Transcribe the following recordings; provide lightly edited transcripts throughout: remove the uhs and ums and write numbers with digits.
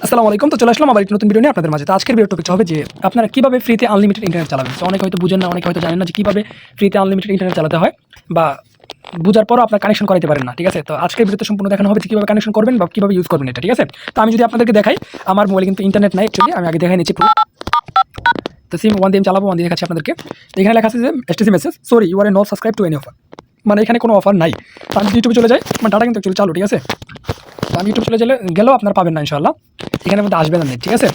আসসালামু আলাইকুম। তো চলে আসলাম আবার একটি নতুন ভিডিও নিয়ে আপনাদের মাঝে। তো আজকের ভিডিও টপিকটা হবে যে আপনারা কিভাবে ফ্রিতে আনলিমিটেড ইন্টারনেট চালাবেন। তো অনেকে হয়তো বুঝেন না, অনেকে হয়তো জানেন না যে কিভাবে ফ্রিতে আনলিমিটেড ইন্টারনেট চালাতে হয়, বা বুঝার পরও আপনার কানেকশন করাতে পারেন না। ঠিক আছে, তো আজকের ভিডিওতে সম্পূর্ণ দেখানো হবে যে কিভাবে কানেকশন করবেন বা কিভাবে ইউজ করবেন এটা। ঠিক আছে, তো আমি যদি আপনাদেরকে দেখাই, আমার মোবাইলে কিন্তু ইন্টারনেট নাই অ্যাকচুয়ালি। আমি আগে দেখাই নিচ্ছি প্রুফ। তো সিম ওয়ান দিয়ে আমি চালাবো, ওয়ান দিয়ে দেখাচ্ছি আপনাদেরকে। তো এখানে লেখা আছে যে STC message, sorry you are not subscribe to any offer, মানে এখানে কোনো অফার নাই। তো আমি ইউটিউবে চলে যাই, আমার ডাটা কিন্তু অ্যাকচুয়ালি চালু। ঠিক আছে, তো আমি ইউটিউব চলে গেলেও আপনারা পাবেন না ইনশাআল্লাহ, এখানে মধ্যে আসবে না নেট। ঠিক আছে,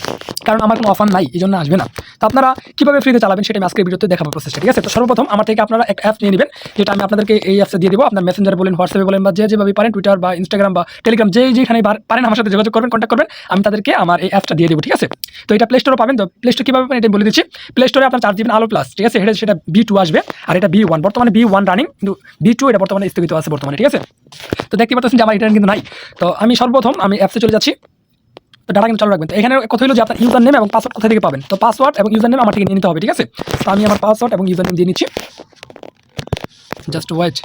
কারণ আমার কোনো অফার নাই, এই জন্য আসবে না। তো আপনারা কীভাবে ফ্রিতে চালাবেন সেটা আমি আজকের ভিডিওতে দেখাবো প্রসেসটা। ঠিক আছে, তো সর্বপ্রথম আমার থেকে আপনারা এক অ্যাপ নিয়ে নেবেন, যেটা আমি আপনাদেরকে এই অ্যাপসে দিয়ে দেবো। আপনার মেসেঞ্জারে বলেন, হোয়াটসঅ্যাপে বলেন, বা যেভাবে পারেন, টুইটার বা ইনস্টাগ্রাম বা টেলিগ্রাম, যেখানে পারেন আমার সাথে যোগাযোগ করবেন, কন্ট্যাক্ট করবেন, আমি তাদেরকে আমার এই অ্যাপসটা দিয়ে দেবো। ঠিক আছে, তো এটা প্লে স্টোরে পাবেন। তো প্লে স্টোর কীভাবে পাবেন এটা বলে দিচ্ছি। প্লে স্টোরে আপনার চার্জ দিবেন আলো প্লাস। ঠিক আছে, সেটা B2 আসবে, আর এটা B1, বর্তমানে B1 রানিং, কিন্তু B2 এটা বর্তমানে স্থগিত আছে বর্তমানে। ঠিক আছে, তো দেখতে পাচ্ছেন যে আমার ইন্টারনেট কিন্তু নাই। তো আমি সর্বপ্রথম আমি অ্যাপসে চলে যাচ্ছি। তো ডাটা কিন্তু চালু রাখবেন। তো এখানে কথা হলো যে আপনার ইউজার নেম এবং পাসওয়ার্ড কোথা থেকে পাবেন। তো পাসওয়ার্ড এবং ইউজার নেম আমার থেকে নিয়ে নিতে হবে। ঠিক আছে, তো আমি আমার পাসওয়ার্ড এবং ইউজার নেম দিয়ে নিচ্ছি। জাস্ট ওয়েট,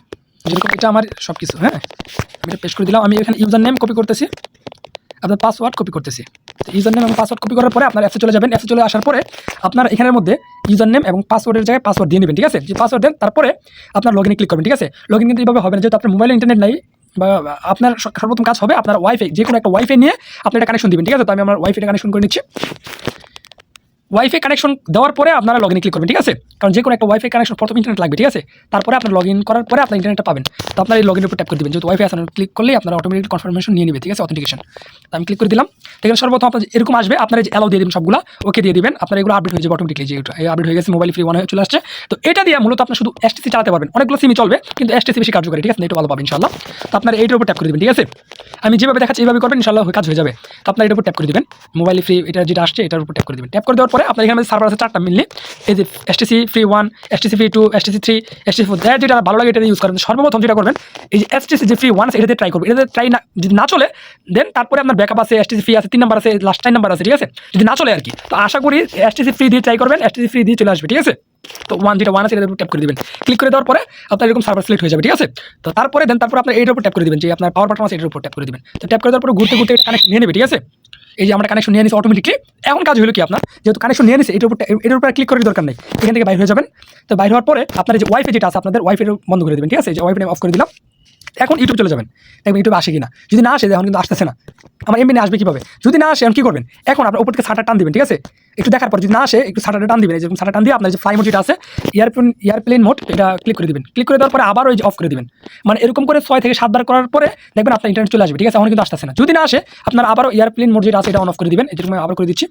যেরকম এটা আমার সব কিছু। হ্যাঁ, আমি এটা পেস্ট করে দিলাম। আমি এখানে ইউজার নেম কপি করতেছি, আপনার পাসওয়ার্ড কপি করতেছি। তো ইউজার নেম এবং পাসওয়ার্ড কপি করার পরে আপনার অ্যাপসে চলে যাবেন। অ্যাপসে চলে আসার পরে আপনার এখানের মধ্যে ইউজার নেম এবং পাসওয়ার্ডের জায়গায় পাসওয়ার্ড দিয়ে নেবেন। ঠিক আছে, যে পাসওয়ার্ড দেন, তারপরে আপনার লগইনে ক্লিক করবেন। ঠিক আছে, লগইন কিন্তু এইভাবে হবে না, যেহেতু আপনার মোবাইলে ইন্টারনেট নাই, বা আপনার সর্বপ্রথম কাজ হবে আপনার ওয়াইফাই, যে কোনো একটা ওয়াইফাই নিয়ে আপনি এটা কানেকশন দিবেন। ঠিক আছে, তো আমি আমার ওয়াইফাইটা কানেকশন করে নিচ্ছি। ওয়াইফাই কানেকশন দেওয়ার পরে আপনারা লগইনে ক্লিক করবেন। ঠিক আছে, কারণ যে কোনো একটা ওয়াইফাই কানেকশন প্রথম ইন্টারনেট লাগবে। ঠিক আছে, তারপরে আপনার লগইন করার পরে আপনার ইন্টারনেটটা পাবেন। তো আপনার এই লগইনের উপর ট্যাপ করে দিবেন, যেহেতু ওয়াইফাই আছে ক্লিক করলেই আপনারা অটোমেটিক কনফার্মেশন নিয়ে নেবে। ঠিক আছে, অথেন্টিকেশন। তো আমি ক্লিক করে দিলাম। এখানে সর্বপ্রথম আপনার এরকম আসবে, আপনার যে অ্যালাউ দিয়ে দিবেন, সবগুলো ওকে দিয়ে দিবেন। আপনার এগুলো আপডেট হয়ে যাবে অটোমেটিকলি, যে আপডেট হয়ে গেছে, মোবাইল ফ্রি 1 হয়ে চলে আসছে। তো এটা দিয়ে মূলত আপনার শুধু এসটিসি চালাতে পারবেন, অনেকগুলো সিমই চলবে, কিন্তু এসটিসি বেশি কার্যকরী। ঠিক আছে, নেটও ভালো পাবেন ইনশাআল্লাহ। তো আপনার এইটার উপর ট্যাপ করে দিবেন। ঠিক আছে, আমি যেভাবে দেখাচ্ছি এইভাবে করবেন, ইনশাআল্লাহ কাজ হয়ে যাবে। তো আপনার এটার উপর ট্যাপ করে দিবেন, মোবাইল ফ্রি এটা যেটা আসছে এটার উপর ট্যাপ করে দিবেন। ট্যাপ করে দেওয়ার পরে আপনার এখানে সার্ভার আছে 4টা মিললি, এই যে STC free 1, STC free 2, STC 3, STC 4, যেটা ভালো লাগে এটা ইউজ করবেন। সর্বপ্রথম যেটা করবেন, এই যে এসটিসি যে ফ্রি 1 আছে এটাতে ট্রাই করবেন। এটাতে ট্রাই না, যদি না চলে দেন তারপরে আপনার ব্যাকআপ আছে, এসটিসি ফ্রি আছে 3 নাম্বার আছে, লাস্ট 4 নাম্বার আছে। ঠিক আছে, যদি না চলে আর কি, তো আশা করি এসটিসি ফ্রি দিয়ে ট্রাই করবেন, এসটিসি ফ্রি দিয়ে চলে আসবে। ঠিক আছে, তো যেটা 1 আছে এটার উপর ট্যাপ করে দিবেন। ক্লিক করে দেওয়ার পরে আপনার এরকম সার্ভার সিলেক্ট হয়ে যাবে। ঠিক আছে, তো তারপরে আপনার এইটার উপর ট্যাপ করে দিবেন, যে আপনার পাওয়ার বাটন আছে এটার উপর ট্যাপ করে দিবেন। তো ট্যাপ করে দেওয়ার পরে ঘুরতে ঘুরতে কানেকশন নিয়ে নেবে। ঠিক আছে, এই যে আমরা কানেকশন নিয়ে নিচ্ছি অটোমেটিকলি। এখন কাজ হলো কি, আপনার যেহেতু কানেকশন নিয়ে নিচ্ছে, এটার উপর ক্লিক করার দরকার নেই, এখান থেকে বাইরে হয়ে যাবেন। তো বাইরে হওয়ার পরে আপনার যে ওয়াইফাই যেটা আছে আপনাদের ওয়াইফাই বন্ধ করে দেবেন। ঠিক আছে, যে ওয়াইফাই অফ করে দিলাম। এখন ইউটিউব চলে যাবেন, দেখবেন ইউটিউবে আসে কিনা। যদি না আসে, এখন কিন্তু আসতেছে না, আমার এমনি আসবে কীভাবে। যদি না আসে এখন কী করবেন, এখন আপনার উপর থেকে সাটা টান দিবেন। ঠিক আছে, একটু দেখার পর যদি না আসে একটু সাটাটা টান দিবেন। যেরকম সাটা টান দিয়ে আপনার যে ফ্লাই মোড যেটা আছে, এয়ারপ্লেন মোড, এটা ক্লিক করে দিবেন। ক্লিক করে দেওয়ার পরে আবার ওই যে অফ করে দিবেন। মানে এরকম করে 6 থেকে 7 বার করার পরে দেখবেন আপনার ইন্টারনেট চলে আসবে। ঠিক আছে, এখন কিন্তু আসতেছে না। যদি না আসে আপনার আবারও এয়ারপ্লেন মোড যেটা আছে এটা অন অফ করে দিবেন। এরকম আবার করে দিচ্ছি,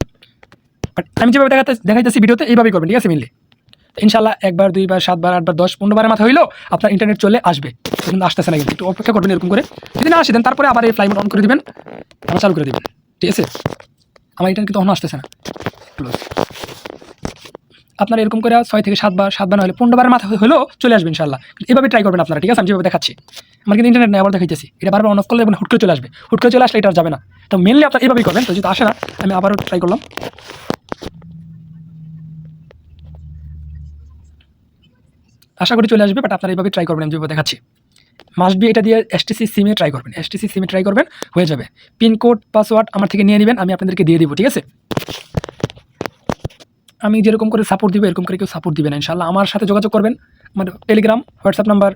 বাট আমি যেভাবে দেখাইতেছি ভিডিওতে এইভাবেই করবেন। ঠিক আছে, মিললে ইনশাআল্লাহ 1 বার 2 বার 7 বার 8 বার 10 15 বারের মাথা হইলেও আপনার ইন্টারনেট চলে আসবে। কিন্তু আসতেছে না, কিন্তু একটু অপেক্ষা করবেন এরকম করে। যদি না আসে দেন তারপরে আবার এই ফ্লাই মোড অন করে দিবেন, আবার চালু করে দিবেন। ঠিক আছে, আমার ইন্টারনেট কিন্তু এখনো আসতেছে না। আপনার এরকম করে 6 থেকে 7 বার না হলে 15 বারের মাথা হলেও চলে আসবে ইনশাআল্লাহ। এভাবে ট্রাই করবেন আপনারা। ঠিক আছে, আমি যেভাবে দেখাচ্ছি, আমার কিন্তু ইন্টারনেট নেই, আবার দেখাইতেছি। এটা বারবার অন অফ করলে হুট করে চলে আসবে, হুট করে চলে আসলে এটা আর যাবে না। তো মেনলি আপনার এইভাবেই করবেন। তো যদি আসে না, আমি আবারও ট্রাই করলাম। আশা করি চলে আসবে, বাট আপনারা এইভাবে ট্রাই করবেন, আমি যেভাবে দেখাচ্ছি। মাস্ট বি এটা দিয়ে এসটিসি সিমে ট্রাই করবেন, এসটিসি সিমে ট্রাই করবেন, হয়ে যাবে। পিনকোড পাসওয়ার্ড আমার থেকে নিয়ে নেবেন, আমি আপনাদেরকে দিয়ে দিব। ঠিক আছে, আমি যেরকম করে সাপোর্ট দিব এরকম করে কেউ সাপোর্ট দিবেন ইনশাআল্লাহ। আমার সাথে যোগাযোগ করবেন, আমার Telegram, WhatsApp number,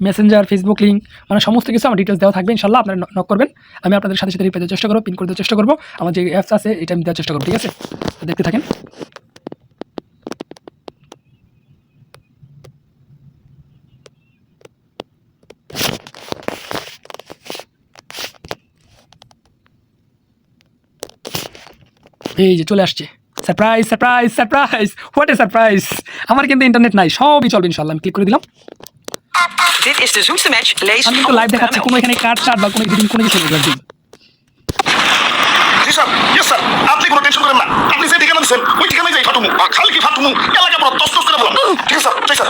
Messenger, Facebook link, মানে সমস্ত কিছু আমার ডিটেলস দেওয়া থাকবে ইনশাআল্লাহ। আপনারা নক করবেন, আমি আপনাদের সাথে সাথে রিপ্লাই দেওয়ার চেষ্টা করবো, পিন করে দেওয়ার চেষ্টা করবো। আমার যে অ্যাপস আছে এটা আমি দেওয়ার চেষ্টা করবো। ঠিক আছে, তো দেখতে থাকেন। এই যে চলে আসছে, surprise surprise surprise, what a surprise. আমার কিন্তু ইন্টারনেট নাই, সবই চলবে ইনশাআল্লাহ। আমি ক্লিক করে দিলাম। Dit is de zoekste match. Lees আমি কিন্তু লাইভ দেখাচ্ছি, কোনো এখানে কাট বা কোনো এডিটিং কোনো কিছু নেই। জি স্যার, ইয়েস স্যার, আপনি কোনো টেনশন করেন না। আপনি যে ঠিকানা দিচ্ছেন ওই ঠিকানায় যাই ফাটুমু, খালি কি ফাটুমু, এলাকা পুরো তস করে বললাম। ঠিক আছে স্যার, ঠিক sir.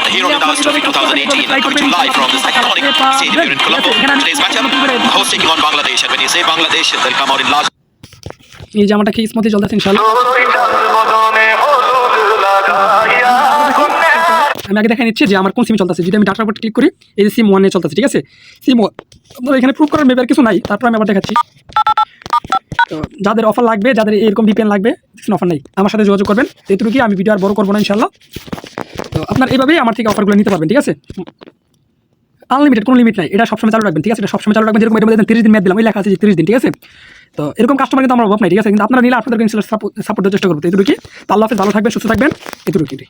The Hero Honda Trophy 2018 coming to you live from this iconic stadium here in Colombo. Today's matchup, the host taking on Bangladesh, and when you say Bangladesh, they'll come out in large. এই যে আমারটা কি smoothly চলতেছে ইনশাআল্লাহ। আমি আগে দেখে নিচ্ছি যে আমার কোন সিম চলতেছে। যদি আমি ডাটার উপর ক্লিক করি, এই যে সিম 1 এ চলতেছে, ঠিক আছে। সিম 1 আপনার এখানে প্রুফ করার মেবি আর কিছু নাই, তারপর আমি আবার দেখাচ্ছি। তো যাদের অফার লাগবে, যাদের এরকম VPN লাগবে, অফার নেই, আমার সাথে যোগাযোগ করবেন। এটুকুই, আমি ভিডিও আর বড় করবো না ইনশাল্লাহ। তো আপনার এইভাবেই আমার থেকে অফারগুলো নিতে পারবেন, ঠিক আছে। আনলিমিটেড, কোনো লিমিট নাই, এটা সবসময় চালু রাখবেন, ঠিক আছে। এটা সবসময় চালু রাখবেন, যেরকম এটা মধ্যে 30 দিন মেয়াদ দিলাম, ওই লেখা আছে যে 30 দিন, ঠিক আছে। তো এরকম কাস্টমার কিন্তু আমার অভাব নাই, ঠিক আছে। কিন্তু আপনারা নিলে আপনাদেরকে সাপোর্ট দেওয়ার চেষ্টা করবো। এটুকুই। তো আল্লাহ হাফেজ, ভালো থাকবেন, সুস্থ থাকবেন, এটুকুই।